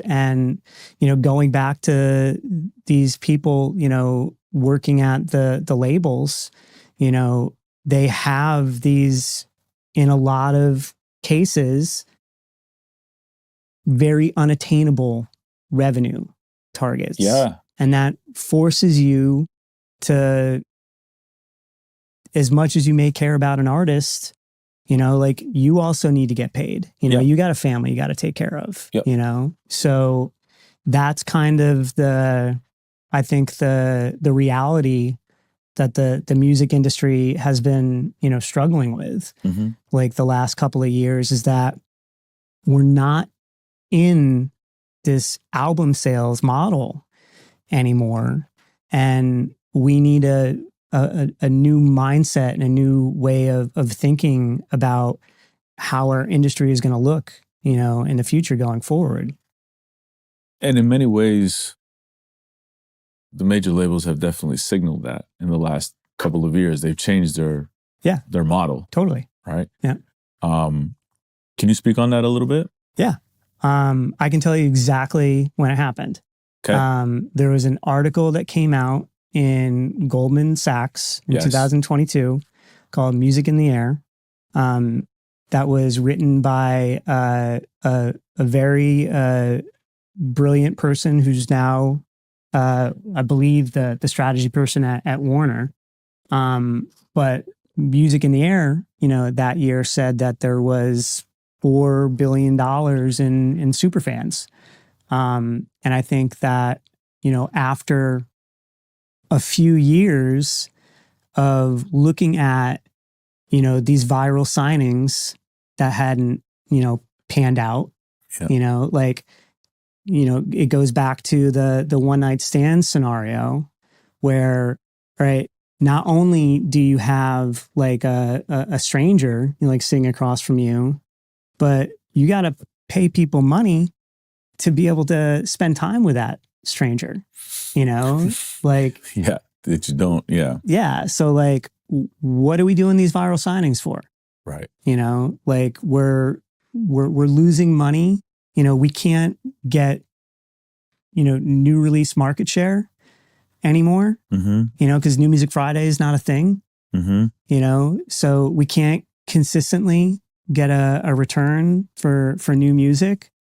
And, going back to these people, working at the labels, they have these, in a lot of cases, very unattainable revenue targets. Yeah. And that forces you to, as much as you may care about an artist, you also need to get paid. You got a family you got to take care of, So that's kind of I think the reality that the music industry has been, struggling with, like the last couple of years, is that we're not in this album sales model anymore. And we need a new mindset and a new way of thinking about how our industry is going to look, in the future going forward. And in many ways, the major labels have definitely signaled that in the last couple of years. They've changed their model. Totally. Right? Yeah. Can you speak on that a little bit? Yeah. I can tell you exactly when it happened. Okay. There was an article that came out in Goldman Sachs in 2022 called Music in the Air. That was written by a very brilliant person who's now, I believe, the strategy person at Warner. But Music in the Air, that year said that there was $4 billion in superfans. And I think that, after a few years of looking at, these viral signings that hadn't, panned out, it goes back to the one night stand scenario where, right, not only do you have like a stranger, sitting across from you, but you got to pay people money to be able to spend time with that stranger, like. Yeah, that you don't, yeah. Yeah, so like, what are we doing these viral signings for? Right. Like we're losing money. We can't get, new release market share anymore, because New Music Friday is not a thing, so we can't consistently get a return for new music.